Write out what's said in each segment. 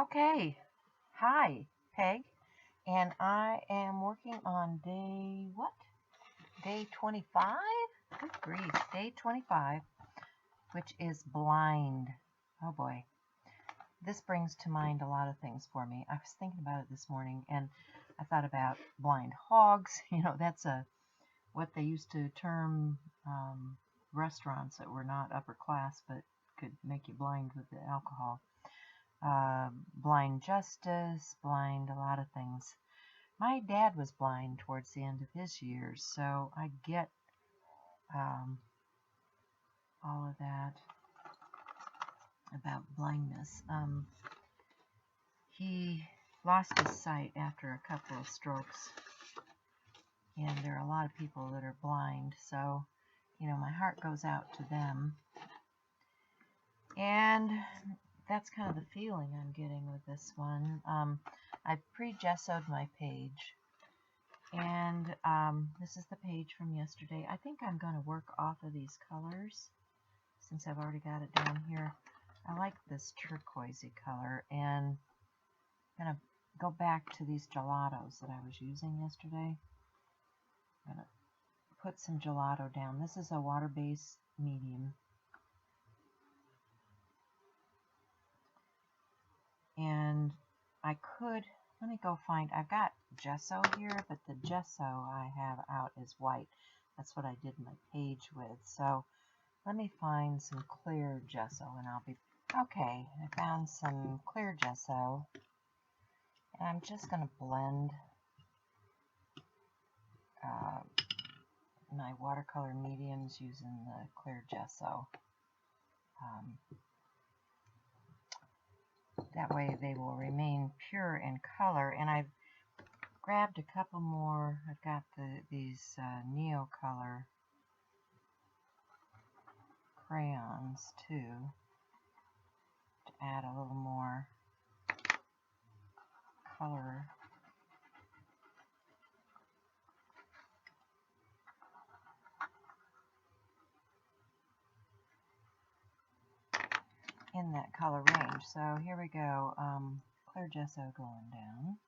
Okay, hi, Peg, and I am working on day, what? Day 25? Good grief, day 25, which is blind. Oh boy, this brings to mind a lot of things for me. I was thinking about it this morning, and I thought about blind hogs. That's what they used to term restaurants that were not upper class, but could make you blind with the alcohol. Blind justice, blind a lot of things. My dad was blind towards the end of his years, so I get um, all of that about blindness. He lost his sight after a couple of strokes, and there are a lot of people that are blind, so my heart goes out to them. And that's kind of the feeling I'm getting with this one. I pre-gessoed my page, and this is the page from yesterday. I think I'm going to work off of these colors since I've already got it down here. I like this turquoisey color, and I'm going to go back to these gelatos that I was using yesterday. I'm going to put some gelato down. This is a water-based medium. And I could, let me go find, I've got gesso here, but the gesso I have out is white. That's what I did my page with. So let me find some clear gesso and I'll be, okay, I found some clear gesso. And I'm just going to blend my watercolor mediums using the clear gesso. That way they will remain pure in color. And I've grabbed a couple more. I've got these Neo Color crayons too, to add a little more color. In that color range. So here we go. Clear gesso going down.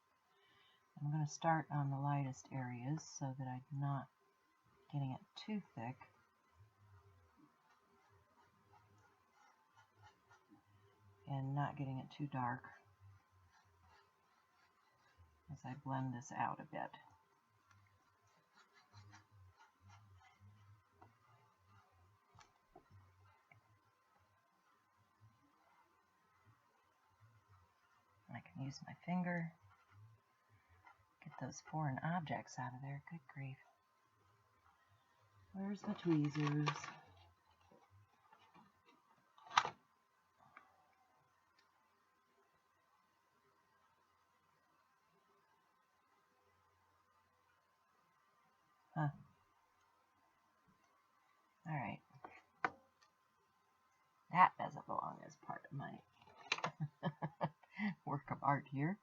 I'm going to start on the lightest areas so that I'm not getting it too thick. And not getting it too dark as I blend this out a bit. I can use my finger, get those foreign objects out of there. Good grief. Where's the tweezers? Huh. Alright. That doesn't belong as part of my work of art here.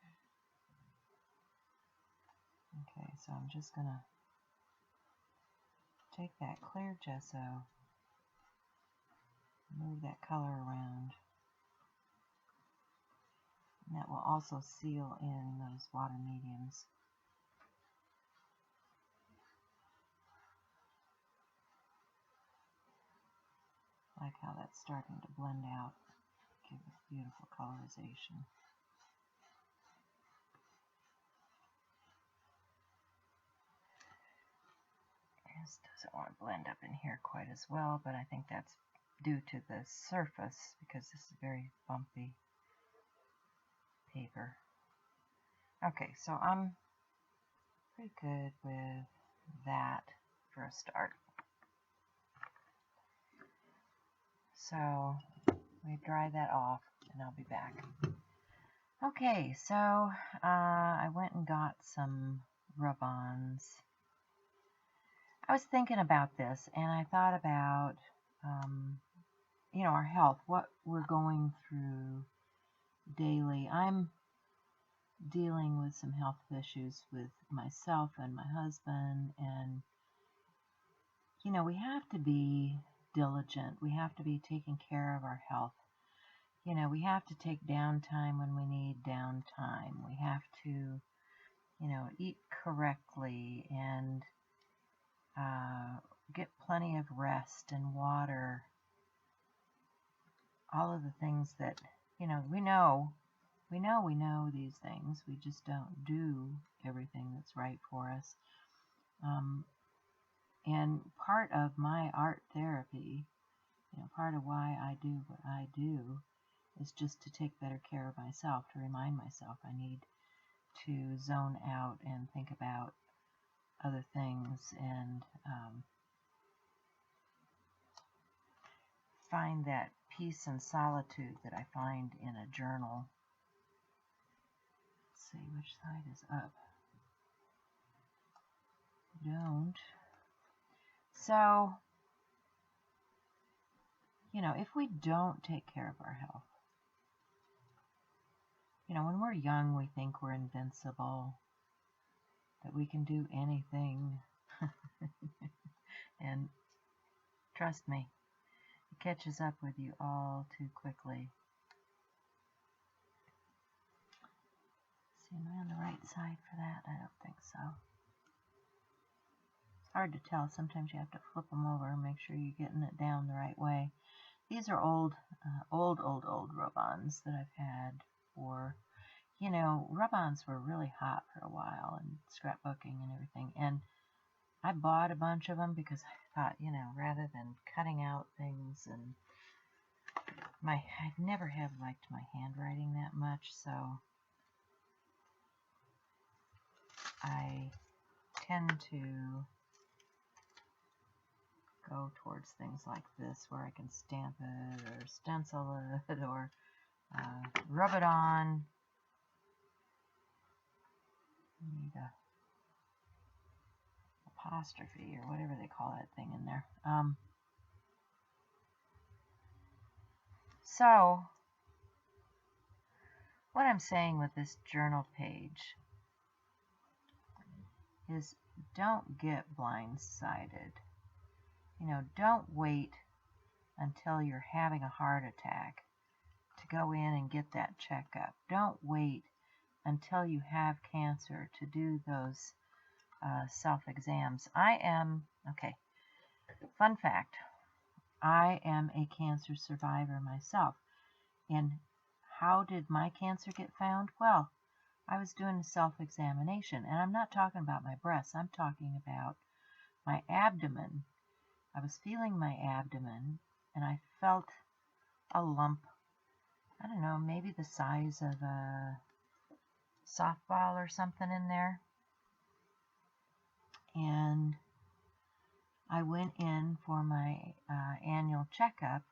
Okay, so I'm just going to take that clear gesso, move that color around, and that will also seal in those water mediums. I like how that's starting to blend out, give us beautiful colorization. This doesn't want to blend up in here quite as well, but I think that's due to the surface because this is very bumpy paper. Okay, so I'm pretty good with that for a start. So we dry that off and I'll be back. Okay, so I went and got some rub-ons. I was thinking about this and I thought about our health, what we're going through daily. I'm dealing with some health issues with myself and my husband, and we have to be diligent. We have to be taking care of our health. you know, we have to take downtime when we need downtime. We have to, you know, eat correctly and get plenty of rest and water. All of the things that, you know, we know these things. We just don't do everything that's right for us. And part of my art therapy, you know, part of why I do what I do is just to take better care of myself, to remind myself I need to zone out and think about other things and find that peace and solitude that I find in a journal. Let's see, which side is up? Don't. So, you know, if we don't take care of our health, you know, when we're young, we think we're invincible, that we can do anything. And trust me, it catches up with you all too quickly. See, am I on the right side for that? I don't think so. It's hard to tell. Sometimes you have to flip them over and make sure you're getting it down the right way. These are old rub-ons that I've had for, you know, rub-ons were really hot for a while and scrapbooking and everything. And I bought a bunch of them because I thought, you know, rather than cutting out things, and I never have liked my handwriting that much, so I tend to go towards things like this where I can stamp it or stencil it or rub it on. Need a apostrophe or whatever they call that thing in there. So what I'm saying with this journal page is don't get blindsided. You know, don't wait until you're having a heart attack to go in and get that checkup. Don't wait until you have cancer to do those self-exams. Okay, fun fact, I am a cancer survivor myself. And how did my cancer get found? Well, I was doing a self-examination, and I'm not talking about my breasts. I'm talking about my abdomen. I was feeling my abdomen, and I felt a lump, I don't know, maybe the size of a softball or something in there. And I went in for my annual checkup,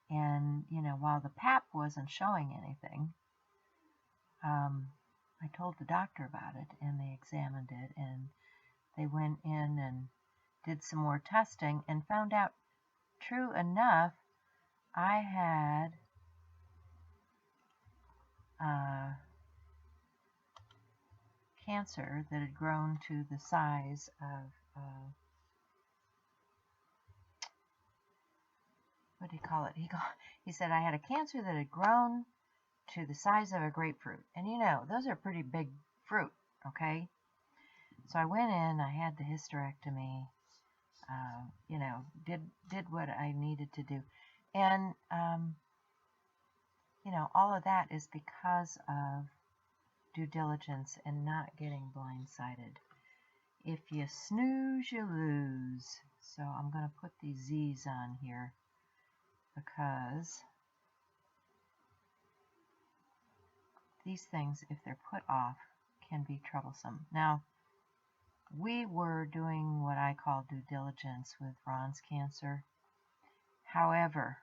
and, you know, while the pap wasn't showing anything, I told the doctor about it, and they examined it, and they went in and did some more testing and found out, true enough, I had cancer that had grown to the size of, what did he call it? He said I had a cancer that had grown to the size of a grapefruit. And you know, those are pretty big fruit, okay? So I went in, I had the hysterectomy, you know, did what I needed to do. And, you know, all of that is because of due diligence and not getting blindsided. If you snooze, you lose. So I'm going to put these Z's on here because these things, if they're put off, can be troublesome. Now, we were doing what I call due diligence with Ron's cancer. However,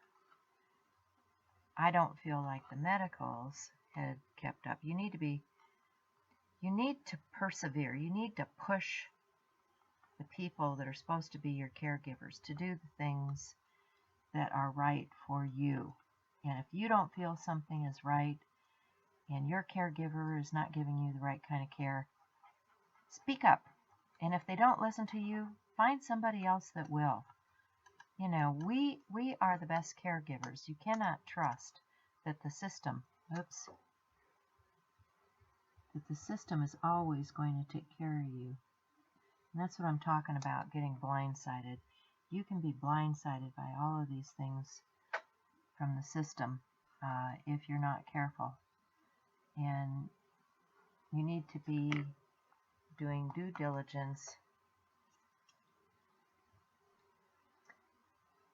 I don't feel like the medicals had kept up. You need to persevere. You need to push the people that are supposed to be your caregivers to do the things that are right for you. And if you don't feel something is right and your caregiver is not giving you the right kind of care, speak up. And if they don't listen to you, find somebody else that will. You know, we are the best caregivers. You cannot trust that the system, oops, that the system is always going to take care of you. And that's what I'm talking about, getting blindsided. You can be blindsided by all of these things from the system if you're not careful. And you need to be doing due diligence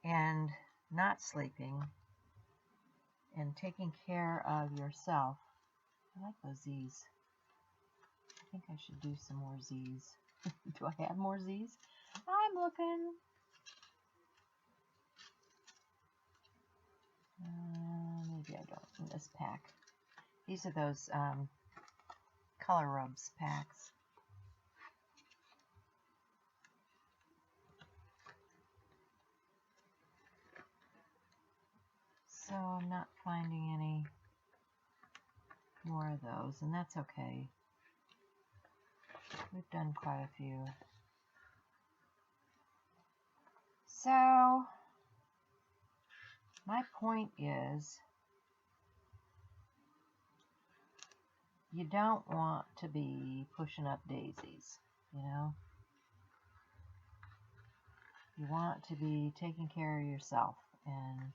and not sleeping and taking care of yourself. I like those Z's. I think I should do some more Z's. Do I have more Z's? I'm looking. Maybe I don't in this pack. These are those Color Rubs packs. So I'm not finding any more of those, and that's okay. We've done quite a few. So my point is, you don't want to be pushing up daisies, you know? You want to be taking care of yourself and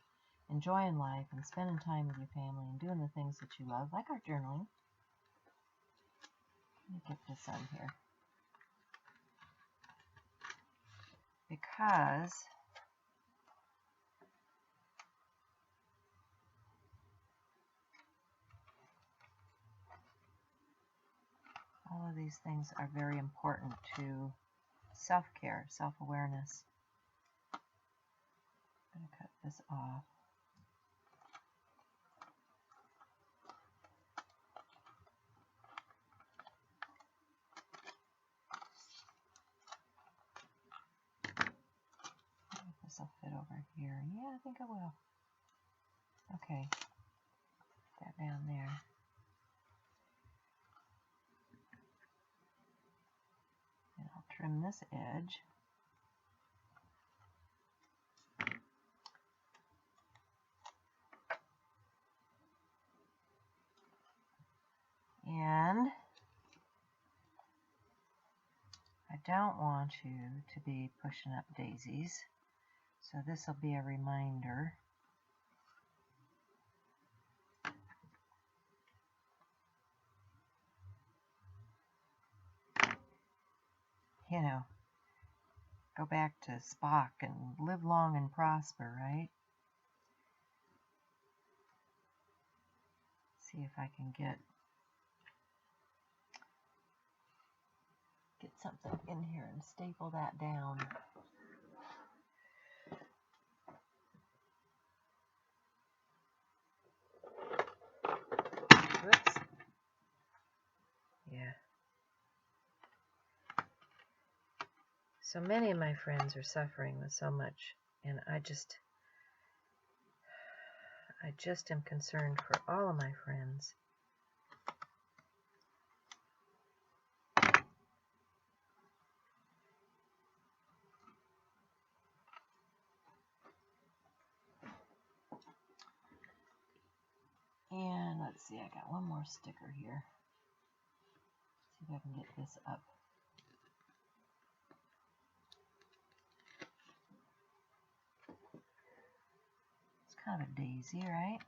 enjoying life and spending time with your family and doing the things that you love, like art journaling. Let me get this on here. Because all of these things are very important to self-care, self-awareness. I'm going to cut this off. This will fit over here. Yeah, I think I will. Okay, put that down there. And I'll trim this edge. And I don't want you to be pushing up daisies, so this will be a reminder. You know, go back to Spock and live long and prosper, right? See if I can get something in here and staple that down. Whoops. Yeah. So many of my friends are suffering with so much, and I just am concerned for all of my friends. And let's see, I got one more sticker here. See if I can get this up. It's kind of a daisy, right?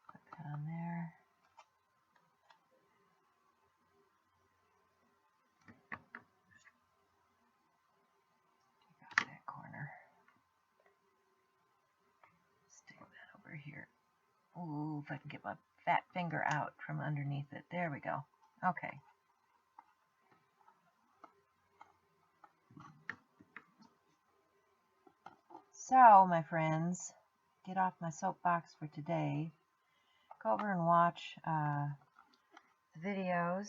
Put that on there. Take out that corner. Stick that over here. Ooh, if I can get my fat finger out from underneath it. There we go. Okay. So, my friends, get off my soapbox for today. Go over and watch videos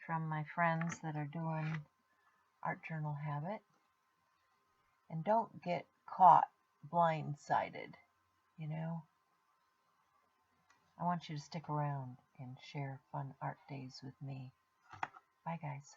from my friends that are doing Art Journal Habit. And don't get caught blindsided. you know. I want you to stick around and share fun art days with me. Bye, guys.